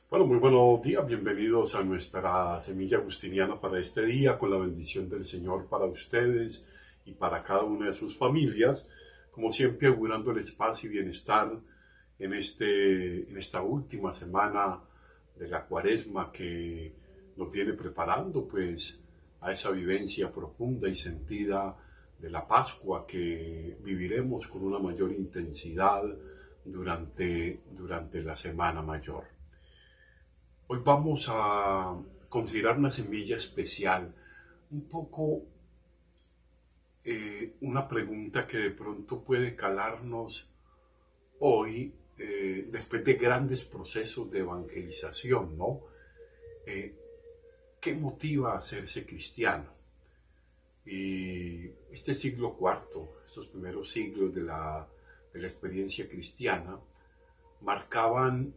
Bueno, muy buenos días, bienvenidos a nuestra semilla agustiniana para este día, con la bendición del Señor para ustedes y para cada una de sus familias, como siempre augurándoles paz y bienestar en esta última semana de la Cuaresma que nos viene preparando pues a esa vivencia profunda y sentida de la Pascua que viviremos con una mayor intensidad durante la Semana Mayor. Hoy vamos a considerar una semilla especial, un poco una pregunta que de pronto puede calarnos hoy, después de grandes procesos de evangelización, ¿no? Eh, ¿Qué motiva a hacerse cristiano? Y este siglo cuarto, estos primeros siglos de la experiencia cristiana, marcaban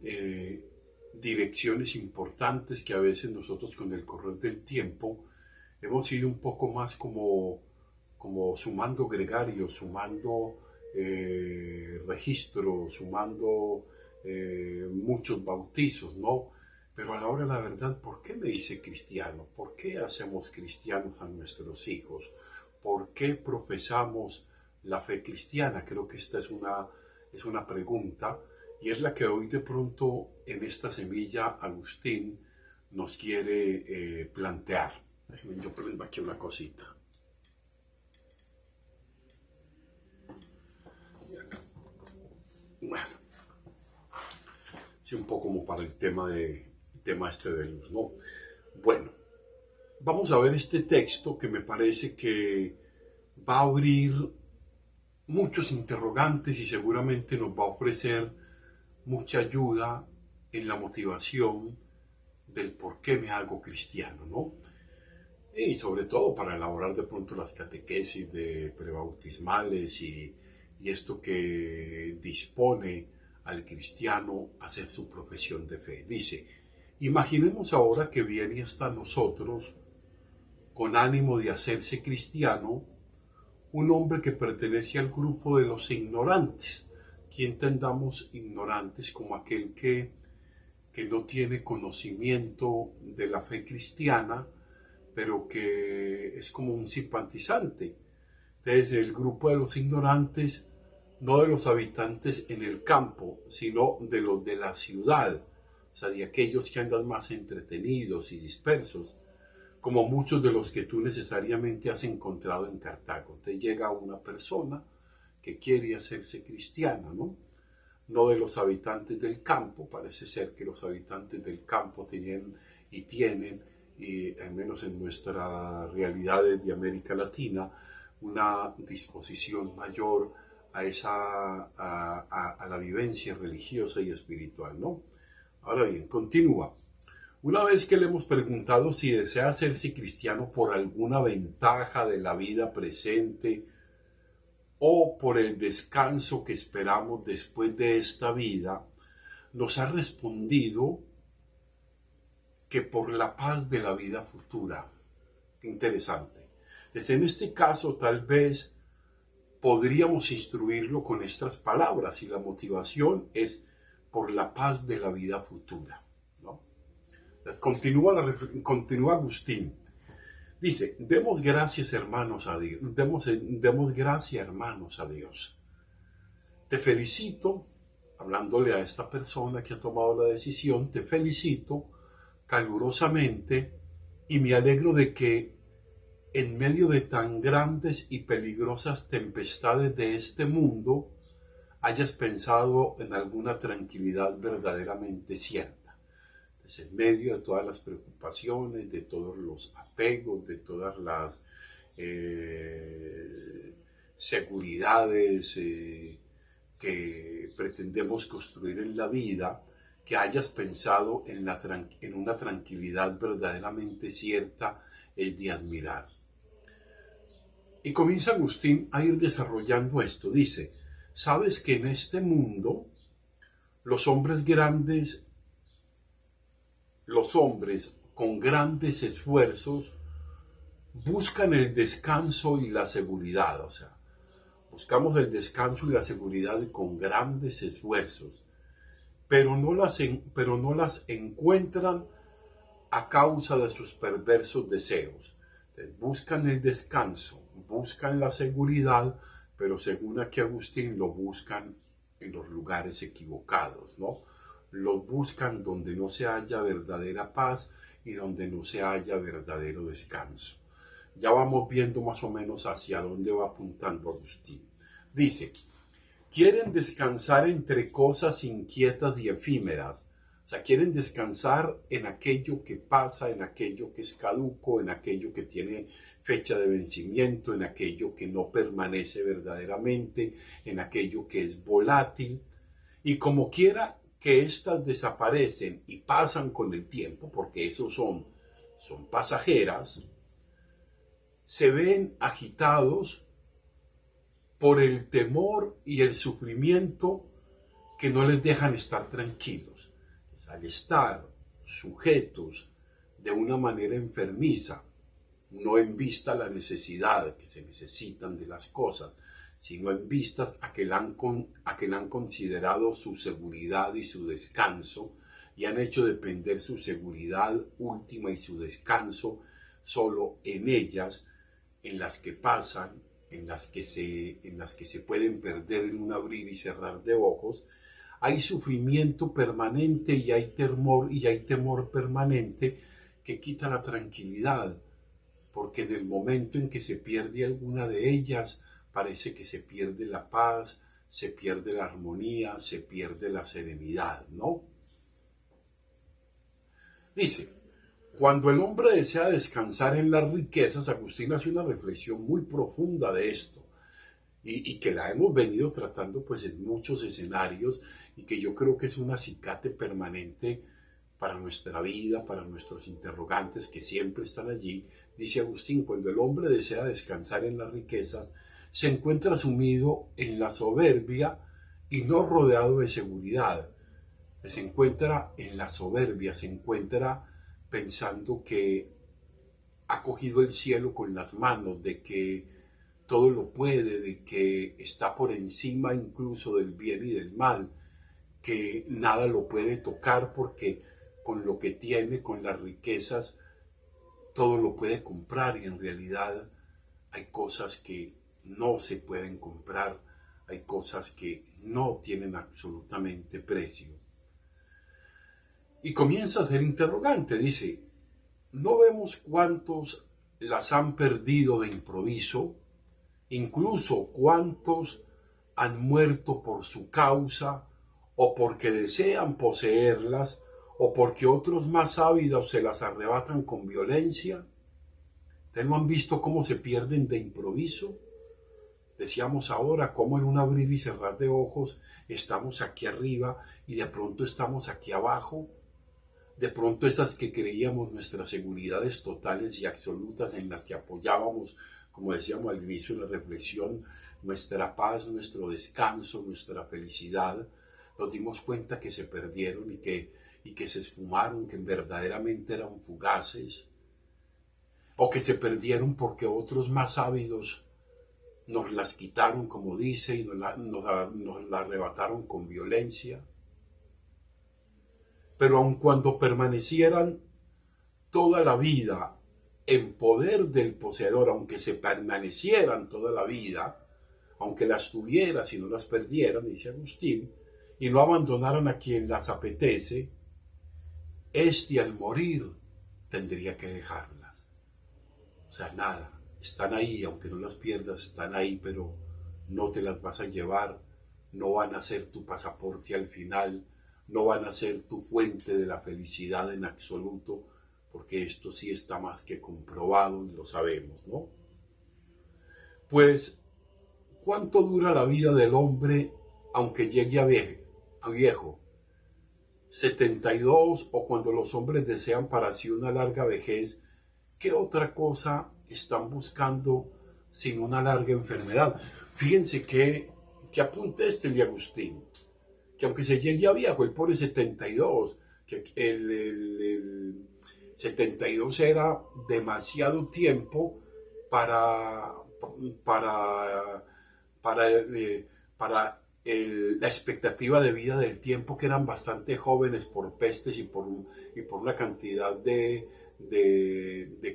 direcciones importantes que a veces nosotros con el correr del tiempo hemos ido un poco más como sumando gregarios, sumando registros, sumando muchos bautizos, ¿no? Pero a la hora de la verdad, ¿por qué me hice cristiano? ¿Por qué hacemos cristianos a nuestros hijos? ¿Por qué profesamos la fe cristiana? Creo que esta es una pregunta y es la que hoy de pronto en esta semilla Agustín nos quiere plantear. Déjenme yo ponerme aquí una cosita. Bueno, sí, un poco como para el tema este de luz, ¿no? Bueno, vamos a ver este texto que me parece que va a abrir muchos interrogantes y seguramente nos va a ofrecer mucha ayuda en la motivación del por qué me hago cristiano, ¿no? Y sobre todo para elaborar de pronto las catequesis de prebautismales y esto que dispone al cristiano a hacer su profesión de fe. Dice, imaginemos ahora que viene hasta nosotros, con ánimo de hacerse cristiano, un hombre que pertenece al grupo de los ignorantes, que entendamos ignorantes como aquel que no tiene conocimiento de la fe cristiana, pero que es como un simpatizante. Entonces, el grupo de los ignorantes, no de los habitantes en el campo, sino de los de la ciudad, o sea, de aquellos que andan más entretenidos y dispersos, como muchos de los que tú necesariamente has encontrado en Cartago. Te llega una persona que quiere hacerse cristiana, ¿no? No de los habitantes del campo, parece ser que los habitantes del campo tienen, y al menos en nuestras realidades de América Latina, una disposición mayor a la vivencia religiosa y espiritual, ¿no? Ahora bien, continúa. Una vez que le hemos preguntado si desea hacerse cristiano por alguna ventaja de la vida presente o por el descanso que esperamos después de esta vida, nos ha respondido que por la paz de la vida futura. Interesante. Desde en este caso tal vez podríamos instruirlo con estas palabras y la motivación es por la paz de la vida futura, ¿no? Entonces, continúa Agustín. Dice, demos gracias hermanos a Dios, demos gracias hermanos a Dios. Te felicito, hablándole a esta persona que ha tomado la decisión, te felicito calurosamente y me alegro de que en medio de tan grandes y peligrosas tempestades de este mundo hayas pensado en alguna tranquilidad verdaderamente cierta. En medio de todas las preocupaciones, de todos los apegos, de todas las seguridades que pretendemos construir en la vida, que hayas pensado en una tranquilidad verdaderamente cierta de admirar. Y comienza Agustín a ir desarrollando esto. Dice, sabes que en este mundo los hombres grandes, los hombres con grandes esfuerzos buscan el descanso y la seguridad, o sea, buscamos el descanso y la seguridad con grandes esfuerzos, pero no las encuentran a causa de sus perversos deseos. Entonces, buscan el descanso, buscan la seguridad, pero según aquí Agustín lo buscan en los lugares equivocados, ¿no? Los buscan donde no se halla verdadera paz y donde no se halla verdadero descanso. Ya vamos viendo más o menos hacia dónde va apuntando Agustín. Dice, quieren descansar entre cosas inquietas y efímeras. O sea, quieren descansar en aquello que pasa, en aquello que es caduco, en aquello que tiene fecha de vencimiento, en aquello que no permanece verdaderamente, en aquello que es volátil. Y como quiera que éstas desaparecen y pasan con el tiempo, porque esos son pasajeras, se ven agitados por el temor y el sufrimiento que no les dejan estar tranquilos. Pues al estar sujetos de una manera enfermiza, no en vista a la necesidad que se necesitan de las cosas, sino en vistas a que la han considerado su seguridad y su descanso, y han hecho depender su seguridad última y su descanso solo en ellas, en las que pasan, en las que se pueden perder en un abrir y cerrar de ojos. Hay sufrimiento permanente y hay temor permanente que quita la tranquilidad, porque en el momento en que se pierde alguna de ellas, parece que se pierde la paz, se pierde la armonía, se pierde la serenidad, ¿no? Dice, cuando el hombre desea descansar en las riquezas, Agustín hace una reflexión muy profunda de esto y que la hemos venido tratando pues en muchos escenarios y que yo creo que es un acicate permanente para nuestra vida, para nuestros interrogantes que siempre están allí. Dice Agustín, cuando el hombre desea descansar en las riquezas, se encuentra sumido en la soberbia y no rodeado de seguridad. Se encuentra en la soberbia, se encuentra pensando que ha cogido el cielo con las manos, de que todo lo puede, de que está por encima incluso del bien y del mal, que nada lo puede tocar porque con lo que tiene, con las riquezas, todo lo puede comprar y en realidad hay cosas que no se pueden comprar, hay cosas que no tienen absolutamente precio. Y comienza a ser interrogante, dice, ¿no vemos cuántos las han perdido de improviso? Incluso cuántos han muerto por su causa o porque desean poseerlas o porque otros más ávidos se las arrebatan con violencia. ¿Ustedes no han visto cómo se pierden de improviso? Decíamos ahora cómo en un abrir y cerrar de ojos estamos aquí arriba y de pronto estamos aquí abajo. De pronto esas que creíamos nuestras seguridades totales y absolutas en las que apoyábamos, como decíamos al inicio de la reflexión, nuestra paz, nuestro descanso, nuestra felicidad, nos dimos cuenta que se perdieron y que se esfumaron, que verdaderamente eran fugaces, o que se perdieron porque otros más ávidos nos las quitaron, como dice, y nos la arrebataron con violencia. Pero aun cuando permanecieran toda la vida en poder del poseedor, aunque se permanecieran toda la vida, aunque las tuvieras y no las perdieran, dice Agustín, y no abandonaran a quien las apetece, este al morir tendría que dejarlas. O sea, nada, están ahí, aunque no las pierdas, están ahí, pero no te las vas a llevar, no van a ser tu pasaporte al final, no van a ser tu fuente de la felicidad en absoluto, porque esto sí está más que comprobado y lo sabemos, ¿no? Pues, ¿cuánto dura la vida del hombre aunque llegue a viejo? 72 o cuando los hombres desean para sí una larga vejez, ¿qué otra cosa están buscando sin una larga enfermedad? Fíjense que apunta este de Agustín, que aunque se llegue a viejo, él pone 72, que el 72 era demasiado tiempo para, para, para la expectativa de vida del tiempo, que eran bastante jóvenes por pestes y por una cantidad de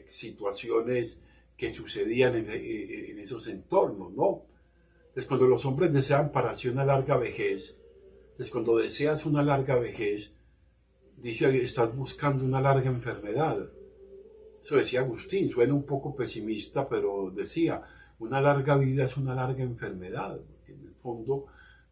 situaciones que sucedían en esos entornos, ¿no? Entonces, cuando los hombres desean para sí una larga vejez, entonces cuando deseas una larga vejez, dice, estás buscando una larga enfermedad. Eso decía Agustín, suena un poco pesimista, pero decía, una larga vida es una larga enfermedad, porque en el fondo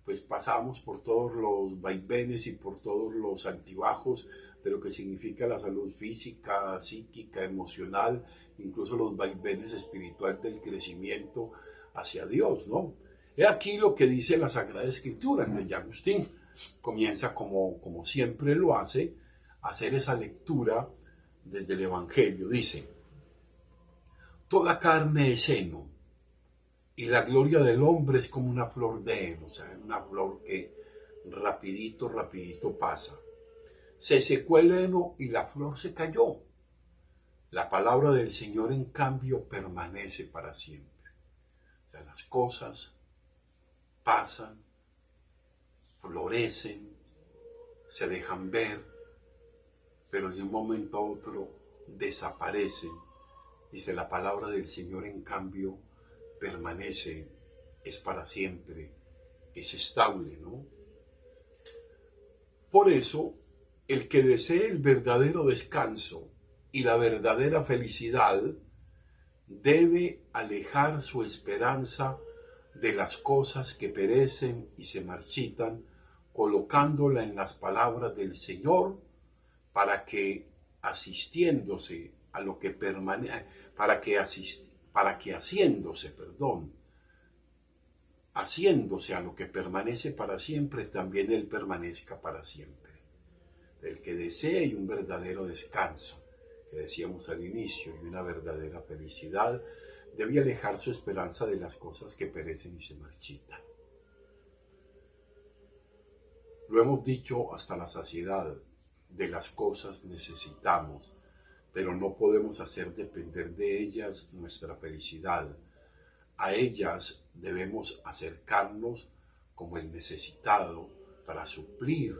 pues pasamos por todos los vaivenes y por todos los altibajos de lo que significa la salud física, psíquica, emocional, incluso los vaivenes espirituales del crecimiento hacia Dios, ¿no? He aquí lo que dice la Sagrada Escritura, que ya Agustín comienza como siempre lo hace, a hacer esa lectura desde el Evangelio. Dice, toda carne es seno, y la gloria del hombre es como una flor de heno, o sea, una flor que rapidito pasa. Se secó el heno y la flor se cayó. La palabra del Señor, en cambio, permanece para siempre. O sea, las cosas pasan, florecen, se dejan ver, pero de un momento a otro desaparecen. Dice, la palabra del Señor, en cambio, permanece, es para siempre, es estable, ¿no? Por eso, el que desee el verdadero descanso y la verdadera felicidad debe alejar su esperanza de las cosas que perecen y se marchitan, colocándola en las palabras del Señor, para que asistiéndose a lo que permanece, haciéndose a lo que permanece para siempre, también Él permanezca para siempre. El que desee un verdadero descanso, que decíamos al inicio, y una verdadera felicidad, debe alejar su esperanza de las cosas que perecen y se marchitan. Lo hemos dicho hasta la saciedad, de las cosas necesitamos, pero no podemos hacer depender de ellas nuestra felicidad. A ellas debemos acercarnos como el necesitado para suplir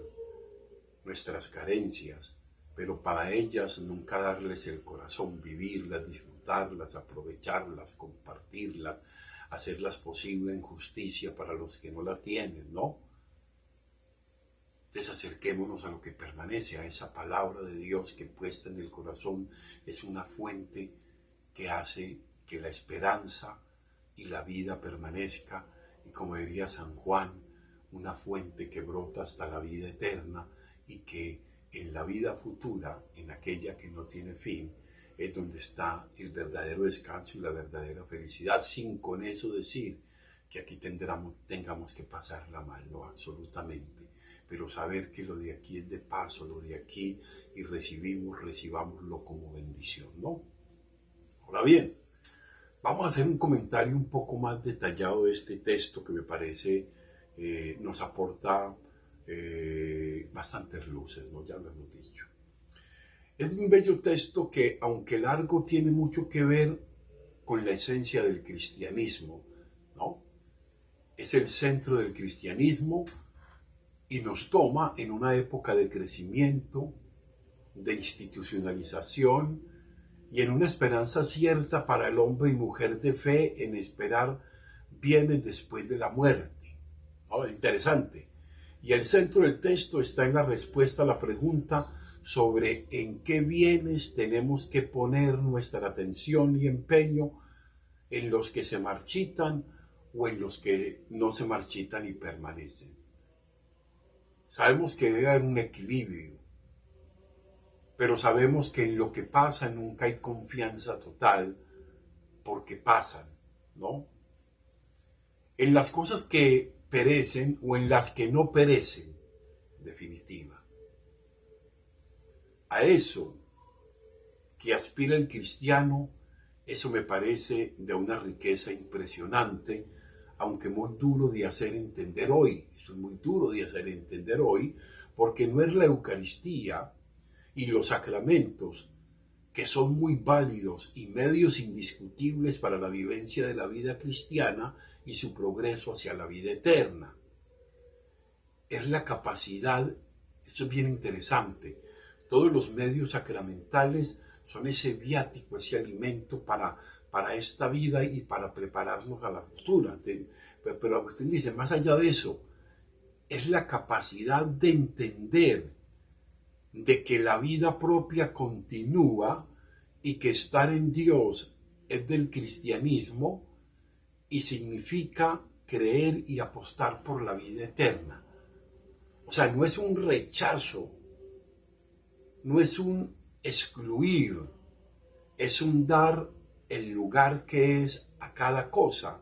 nuestras carencias, pero para ellas nunca darles el corazón, vivirlas, disfrutarlas, aprovecharlas, compartirlas, hacerlas posible en justicia para los que no la tienen, ¿no? Desacerquémonos a lo que permanece, a esa palabra de Dios que puesta en el corazón es una fuente que hace que la esperanza y la vida permanezca, y como diría San Juan, una fuente que brota hasta la vida eterna, y que en la vida futura, en aquella que no tiene fin, es donde está el verdadero descanso y la verdadera felicidad, sin con eso decir que aquí tengamos que pasarla mal, no, absolutamente, pero saber que lo de aquí es de paso, lo de aquí, y recibámoslo como bendición, ¿no? Ahora bien, vamos a hacer un comentario un poco más detallado de este texto que me parece nos aporta bastantes luces, ¿no? Ya lo hemos dicho. Es un bello texto que, aunque largo, tiene mucho que ver con la esencia del cristianismo, ¿no? Es el centro del cristianismo y nos toma en una época de crecimiento, de institucionalización y en una esperanza cierta para el hombre y mujer de fe en esperar bienes después de la muerte, ¿no? Interesante. Y el centro del texto está en la respuesta a la pregunta sobre en qué bienes tenemos que poner nuestra atención y empeño, en los que se marchitan o en los que no se marchitan y permanecen. Sabemos que debe haber un equilibrio, pero sabemos que en lo que pasa nunca hay confianza total, porque pasan, ¿no? En las cosas que perecen o en las que no perecen, en definitiva. A eso que aspira el cristiano, eso me parece de una riqueza impresionante, aunque muy duro de hacer entender hoy. Eso es muy duro de hacer entender hoy, porque no es la Eucaristía y los sacramentos, que son muy válidos y medios indiscutibles para la vivencia de la vida cristiana y su progreso hacia la vida eterna. es la capacidad, esto es bien interesante, todos los medios sacramentales son ese viático, ese alimento para esta vida y para prepararnos a la futura. Pero Agustín dice, más allá de eso, es la capacidad de entender de que la vida propia continúa y que estar en Dios es del cristianismo y significa creer y apostar por la vida eterna. O sea, no es un rechazo, no es un excluir, es un dar el lugar que es a cada cosa.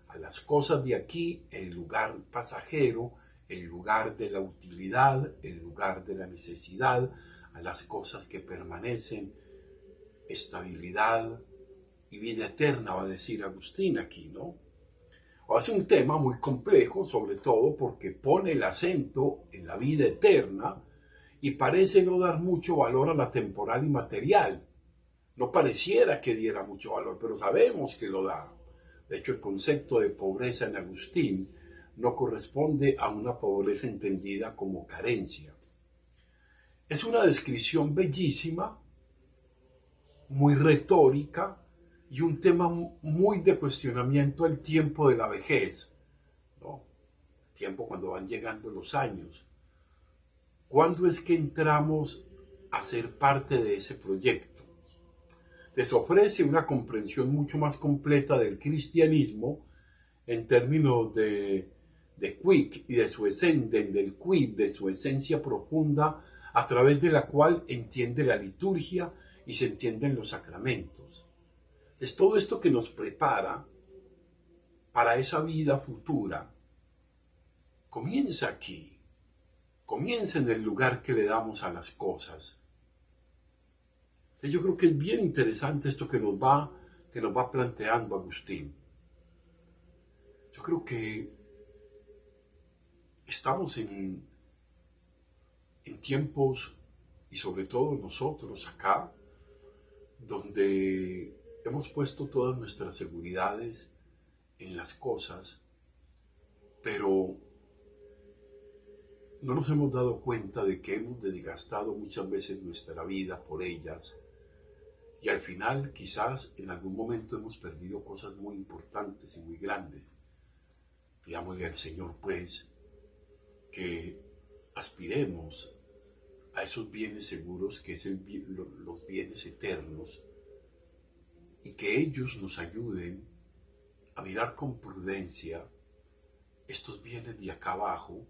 A las cosas de aquí, el lugar pasajero, el lugar de la utilidad, el lugar de la necesidad, a las cosas que permanecen, estabilidad y vida eterna, va a decir Agustín aquí, ¿no? O es un tema muy complejo, sobre todo porque pone el acento en la vida eterna y parece no dar mucho valor a la temporal y material. No pareciera que diera mucho valor, pero sabemos que lo da. De hecho, el concepto de pobreza en Agustín no corresponde a una pobreza entendida como carencia. Es una descripción bellísima, muy retórica y un tema muy de cuestionamiento al tiempo de la vejez, ¿no? El tiempo cuando van llegando los años. ¿Cuándo es que entramos a ser parte de ese proyecto? Les ofrece una comprensión mucho más completa del cristianismo en términos de quic y de su esencia, del quid, de su esencia profunda, a través de la cual entiende la liturgia y se entienden los sacramentos. Es todo esto que nos prepara para esa vida futura. Comienza aquí, comienza en el lugar que le damos a las cosas. Yo creo que es bien interesante esto que nos va planteando Agustín. Yo creo que estamos en tiempos, y sobre todo nosotros acá, donde hemos puesto todas nuestras seguridades en las cosas, pero no nos hemos dado cuenta de que hemos desgastado muchas veces nuestra vida por ellas y al final quizás en algún momento hemos perdido cosas muy importantes y muy grandes. Pidámosle al Señor pues que aspiremos a esos bienes seguros que es los bienes eternos y que ellos nos ayuden a mirar con prudencia estos bienes de acá abajo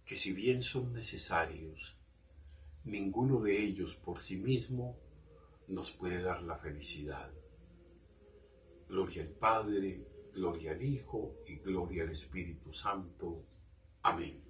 que si bien son necesarios, ninguno de ellos por sí mismo nos puede dar la felicidad. Gloria al Padre, gloria al Hijo y gloria al Espíritu Santo. Amén.